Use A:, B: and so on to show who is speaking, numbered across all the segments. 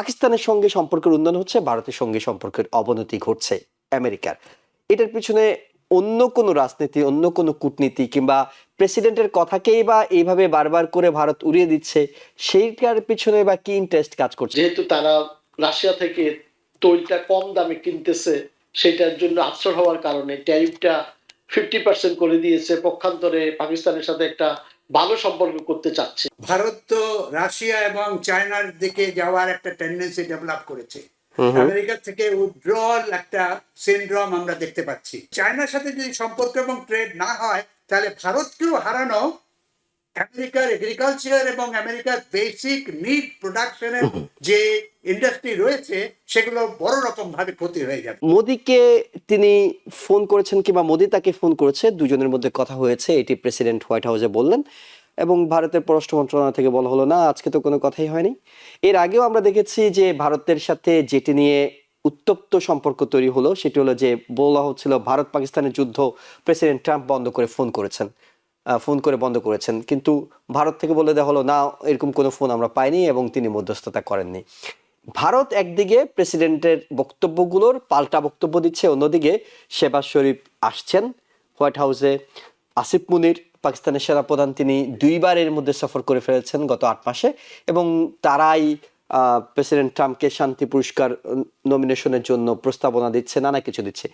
A: পাকিস্তানের সঙ্গে সম্পর্কের উন্নয়ন হচ্ছে, ভারতের সঙ্গে সম্পর্কের অবনতি ঘটছে আমেরিকার। এটার পিছনে অন্য কোনো রাজনীতি, অন্য কোনো কূটনীতি কিংবা প্রেসিডেন্টের কথাকেই বা এইভাবে বারবার করে ভারত উড়িয়ে দিচ্ছে, সেইটার পিছনে বা কি ইন্টারেস্ট কাজ করছে?
B: যেহেতু তারা রাশিয়া থেকে তৈলটা কম দামে কিনতেছে, সেটার জন্য আফসর হওয়ার কারণে ট্যারিফটা 50% করে দিয়েছে। পক্ষান্তরে পাকিস্তানের সাথে একটা ভালো সম্পর্ক করতে চাচ্ছে।
C: ভারত তো রাশিয়া এবং চায়নার দিকে যাওয়ার একটা টেন্ডেন্সি ডেভেলপ করেছে। আমেরিকা থেকে উইথড্রল একটা সিনড্রোম আমরা দেখতে পাচ্ছি। চায়নার সাথে যদি সম্পর্ক এবং ট্রেড না হয়, তাহলে ভারতকেও হারানো আমেরিকার এগ্রিকালচার এবং আমেরিকার বেসিক নিড প্রোডাকশনের যে ইন্ডাস্ট্রি রয়েছে, সেগুলো বড় রকম ভাবে ক্ষতি হয়ে যাবে।
A: মোদিকে তিনি ফোন করেছেন কিংবা মোদি তাকে ফোন করেছে, দুজনের মধ্যে কথা হয়েছে, এটি প্রেসিডেন্ট হোয়াইট হাউসে বললেন। এবং ভারতের পররাষ্ট্র মন্ত্রণালয় থেকে বলা হলো না, আজকে তো কোনো কথাই হয়নি। এর আগেও আমরা দেখেছি যে ভারতের সাথে যেটি নিয়ে উত্তপ্ত সম্পর্ক তৈরি হলো, সেটি হলো যে বলা হচ্ছিল ভারত পাকিস্তানের যুদ্ধ প্রেসিডেন্ট ট্রাম্প ফোন করে বন্ধ করেছেন, কিন্তু ভারত থেকে বলে দেওয়া হলো না, এরকম কোনো ফোন আমরা পাইনি এবং তিনি মধ্যস্থতা করেননি। ভারত একদিকে প্রেসিডেন্টের বক্তব্যগুলোর পাল্টা বক্তব্য দিচ্ছে, অন্যদিকে শেহবাজ শরীফ আসছেন হোয়াইট হাউসে। আসিফ মুনির, পাকিস্তানের সেনাপ্রধান, তিনি দুইবার এর মধ্যে সফর করে ফেলেছেন গত 8 মাসে, এবং তারাই প্রেসিডেন্ট ট্রাম্পকে শান্তি পুরস্কার নমিনেশনের জন্য প্রস্তাবনা দিচ্ছে, নানা কিছু দিচ্ছে।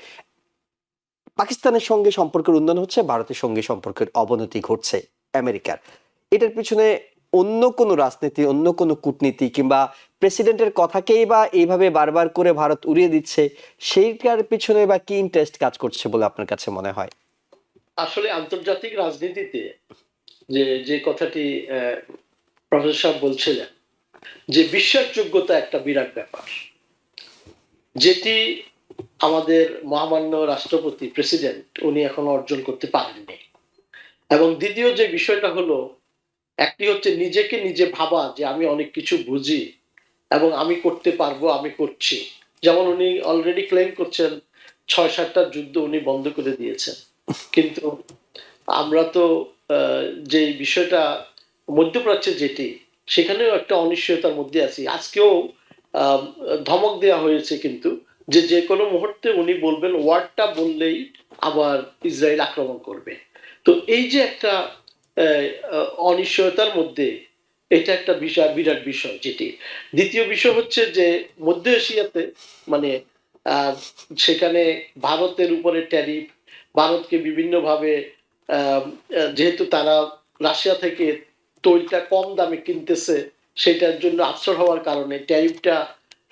A: পাকিস্তানের সঙ্গে সম্পর্কের উন্নয়ন হচ্ছে, ভারতের সঙ্গে সম্পর্কের অবনতি ঘটছে আমেরিকার। এটার পিছনে অন্য কোনো রাজনীতি, অন্য কোনো কূটনীতি কিংবা প্রেসিডেন্টের কথাকেই বা এইভাবে বারবার করে ভারত উড়িয়ে দিচ্ছে, সেইটার পিছনে বা কি ইন্টারেস্ট কাজ করছে বলে আপনার কাছে মনে হয়?
B: আসলে আন্তর্জাতিক রাজনীতিতে যে কথাটি প্রফেসর সাহেব বলছিলেন, যে বিশ্বাসযোগ্যতা একটা বিরাট ব্যাপার, যেটি আমাদের মহামান্য রাষ্ট্রপতি প্রেসিডেন্ট উনি এখনো অর্জন করতে পারেননি। এবং দ্বিতীয় যে বিষয়টা হলো, একটি হচ্ছে নিজেকে নিজে ভাবা যে আমি অনেক কিছু বুঝি এবং আমি করতে পারবো, আমি করছি। যেমন উনি অলরেডি ক্লেম করছেন 6-7টা যুদ্ধ উনি বন্ধ করে দিয়েছেন, কিন্তু আমরা তো যে বিষয়টা মধ্যপ্রাচ্যে যেটি, সেখানেও একটা অনিশ্চয়তার মধ্যে আছি। আজকেও ধমক দেওয়া হয়েছে কিন্তু, যে কোনো মুহূর্তে উনি বলবেন, ওয়ার্ডটা বললেই আবার ইসরায়েল আক্রমণ করবে। তো এই যে একটা অনিশ্চয়তার মধ্যে, এটা একটা বিরাট বিষয়। যেটি দ্বিতীয় বিষয় হচ্ছে যে মধ্য এশিয়াতে মানে সেখানে ভারতের উপরে ট্যারিফ, ভারতকে বিভিন্নভাবে যেহেতু তারা রাশিয়া থেকে তৈলটা কম দামে কিনতেছে, সেটার জন্য আফসর হওয়ার কারণে ট্যারিফটা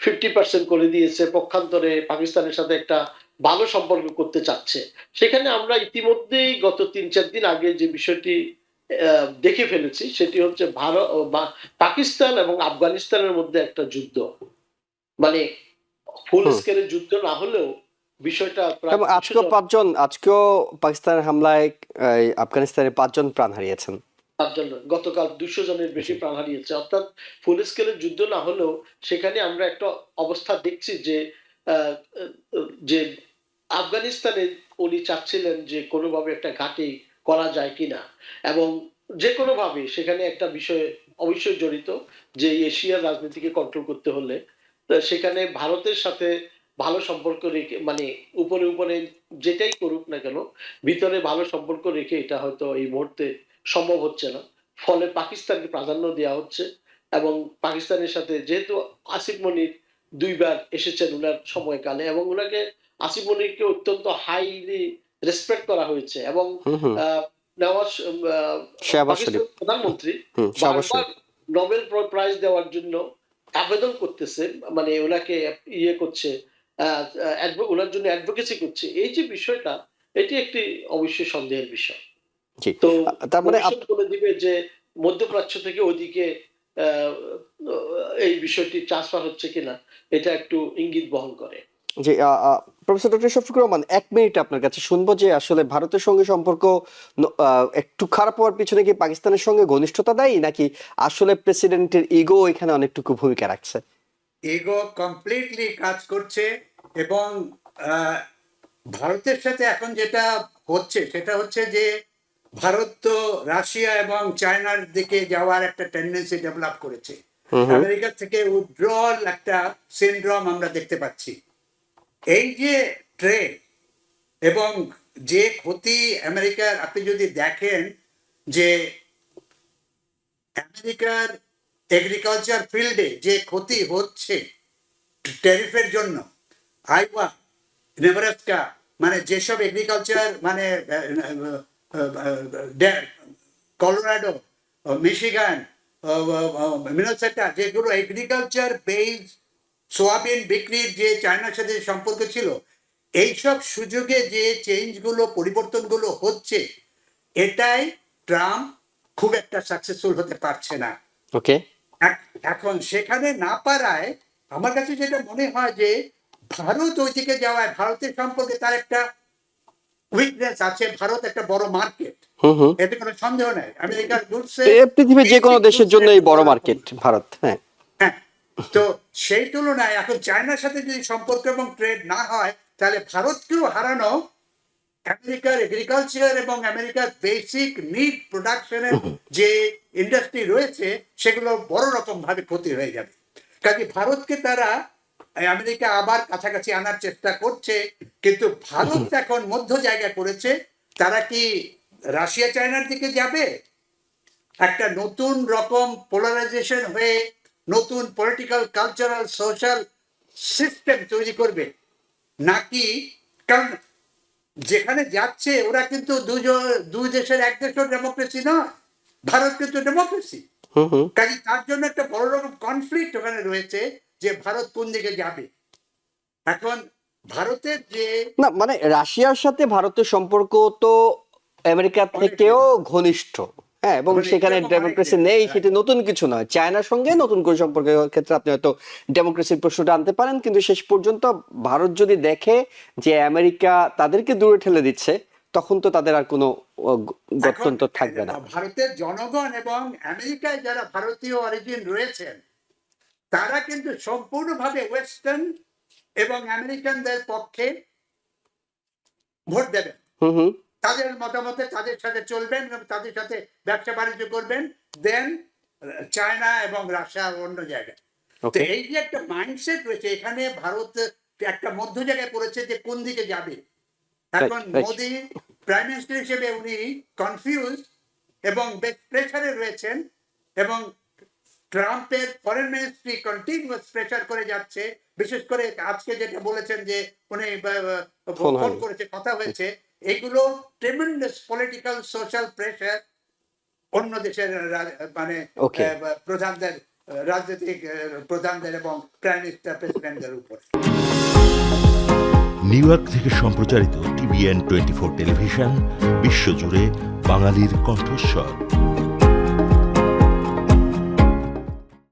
B: 50% করে দিয়েছে। পক্ষান্তরে পাকিস্তানের সাথে একটা ভালো সম্পর্ক করতে চাচ্ছে। সেখানে আমরা ইতিমধ্যেই গত 3-4 দিন আগে যে বিষয়টি দেখে ফেলেছি, সেটি হচ্ছে ভারত বা পাকিস্তান এবং আফগানিস্তানের মধ্যে একটা যুদ্ধ, মানে ফুল স্কেলের যুদ্ধ না হলেও বিষয়টা প্রায়
A: আজকেও পাকিস্তানের হামলায় আফগানিস্তানের 5 জন প্রাণ হারিয়েছেন।
B: গতকাল 200 জনের বেশি প্রাণ হারিয়েছে। অর্থাৎ ফুল স্কেলের যুদ্ধ না হলেও সেখানে আমরা একটা অবস্থা দেখছি যে আফগানিস্তানে উনি চাচ্ছিলেন যে কোনোভাবে একটা ঘাঁটি করা যায় কিনা, এবং যে কোনোভাবে সেখানে একটা বিষয় অবশ্যই জড়িত, যে এশিয়ার রাজনীতিকে কন্ট্রোল করতে হলে সেখানে ভারতের সাথে ভালো সম্পর্ক রেখে, মানে উপরে উপরে যেটাই করুক না কেন, ভিতরে ভালো সম্পর্ক রেখে এটা হয়তো এই মুহূর্তে সম্ভব হচ্ছে না। ফলে পাকিস্তানকে প্রাধান্য দেওয়া হচ্ছে। এবং পাকিস্তানের সাথে যেহেতু আসিফ মনির 2বার এসেছেন উনার সময়কালে, এবং উনাকে আসিফ মনিরকে অত্যন্ত হাইলি রেসপেক্ট করা হয়েছে, এবং নওয়াজ পাকিস্তানের প্রধানমন্ত্রী বারবার নোবেল প্রাইজ দেওয়ার জন্য আবেদন করতেছে, মানে ওনাকে ইয়ে করছে, ওনার জন্য অ্যাডভোকেসি করছে। এই যে বিষয়টা, এটি একটি অবশ্যই সন্দেহের বিষয়। তো তার মানে বলে দিবে যে মধ্যপ্রাচ্য থেকে ওইদিকে এই বিষয়টি ট্রান্সফার হচ্ছে কিনা, এটা একটু ইঙ্গিত বহন করে।
A: জি, professor doctor Shafiqur Rahman, 1 minute আপনার কাছে শুনবো যে আসলে ভারতের সঙ্গে সম্পর্ক একটু খারাপ হওয়ার পিছনে কি পাকিস্তানের সঙ্গে ঘনিষ্ঠতা দায়ী, নাকি আসলে প্রেসিডেন্টের ইগো এখানে অনেকটুকু ভূমিকা রাখছে?
C: ইগো কমপ্লিটলি কাজ করছে, এবং ভারতের সাথে এখন যেটা হচ্ছে সেটা হচ্ছে যে ভারত তো রাশিয়া এবং চায়নার দিকে যাওয়ার একটা টেন্ডেন্সি ডেভেলপ করেছে। আমেরিকা থেকে উইথড্রল একটা সিনড্রোম আমরা দেখতে পাচ্ছি। এই যে ট্রেড এবং যে ক্ষতি আমেরিকার, আপনি যদি দেখেন যে আমেরিকার এগ্রিকালচার ফিল্ডে যে ক্ষতি হচ্ছে ট্যারিফের জন্য, আইওয়া, নেব্রাস্কা, মানে যেসব এগ্রিকালচার মানে কলোরাডো, মিশিগান, মিনেসোটা, যেগুলো এগ্রিকালচার বেস সোয়াবিন বিক্রির যে চায়নার সাথে সম্পর্ক ছিল, এইসব সুযোগে যে চেঞ্জগুলো, পরিবর্তনগুলো হচ্ছে, এটাই ট্রাম্প খুব একটা সাকসেসফুল হতে পারছে না।
A: ওকে,
C: এখন সেখানে না পারায় আমার কাছে যেটা মনে হয় যে ভারত ওইদিকে যাওয়ায় ভারতের সম্পর্কে তার একটা উইকনেস আছে। ভারত একটা বড় মার্কেট, এতে কোনো সন্দেহ নাই। আমেরিকার গুডস
A: পৃথিবীর যে কোনো দেশের জন্য এই বড় মার্কেট ভারত। হ্যাঁ,
C: তো সেই তুলনায় এখন চায়নার সাথে যদি সম্পর্ক এবং ট্রেড না হয়, তাহলে ভারতকেও হারানো আমেরিকার এগ্রিকালচার এবং আমেরিকার বেসিক নিড প্রোডাকশনের যে ইন্ডাস্ট্রি রয়েছে, সেগুলো বড় রকম ভাবে ক্ষতি হয়ে যাবে। কাজে ভারতকে তারা আমেরিকা আবার কাছাকাছি আনার চেষ্টা করছে, কিন্তু ভারত এখন মধ্য জায়গায় পড়েছে। তারা কি রাশিয়া চায়নার দিকে যাবে, একটা নতুন রকম পোলারাইজেশন হয়ে নতুন পলিটিক্যাল, কালচারাল, সোশ্যাল সিস্টেম তৈরি করবে, নাকি, কারণ যেখানে যাচ্ছে ওরা কিন্তু দুই দেশের এক দেশের ডেমোক্রেসি নয়, ভারত কিন্তু ডেমোক্রেসি। কাজে তার জন্য একটা বড় রকম কনফ্লিক্ট ওখানে রয়েছে যে ভারত কোন দিকে যাবে। এখন ভারতের যে
A: না মানে রাশিয়ার সাথে ভারতের সম্পর্ক তো আমেরিকার থেকেও ঘনিষ্ঠ, হ্যাঁ, এবং সেখানে ডেমোক্রেসি নেই, সেটা নতুন কিছু নয়। চায়নার সঙ্গে নতুন করে সম্পর্কের ক্ষেত্রে আপনি হয়তো ডেমোক্রেসির প্রশ্নটা আনতে পারেন, কিন্তু শেষ পর্যন্ত ভারত যদি দেখে যে আমেরিকা তাদেরকে দূরে ঠেলে দিচ্ছে, তখন তো তাদের আর কোনো গত্যন্তর থাকবে না।
C: ভারতের জনগণ এবং আমেরিকায় যারা ভারতীয় অরিজিন রয়েছেন, তারা কিন্তু সম্পূর্ণভাবে ওয়েস্টার্ন এবং আমেরিকানদের পক্ষে ভোট দেবেন। তাদের মতামতে তাদের সাথে চলবেন এবং তাদের সাথে ব্যবসা বাণিজ্য করবেন, দেন চায়না এবং রাশিয়া অন্য জায়গায়। তো এই যে একটা মাইন্ডসেট রয়েছে এখানে, ভারত একটা মধ্য জায়গায় পড়েছে যে কোন দিকে যাবে। এখন মোদি প্রাইম মিনিস্টার হিসেবে উনি কনফিউজ এবং বেশ প্রেসারে রয়েছেন, এবং ট্রাম্পের ফরেন মিনিস্ট্রি কন্টিনিউয়াস প্রেসার করে যাচ্ছে। বিশেষ করে আজকে যেটা বলেছেন যে উনি ফোন করেছে, কথা হয়েছে, এগুলো ট্রেমেন্ডাস পলিটিক্যাল সোশ্যাল প্রেসার অন্য দেশের মানে প্রধানদের, রাজনৈতিক প্রধানদের এবং প্রাইম মিনিস্টার, প্রেসিডেন্টদের উপর।
D: নিউ ইয়র্ক থেকে সম্প্রচারিত TVN 24 টেলিভিশন বিশ্বজুড়ে বাঙালির কণ্ঠস্বর।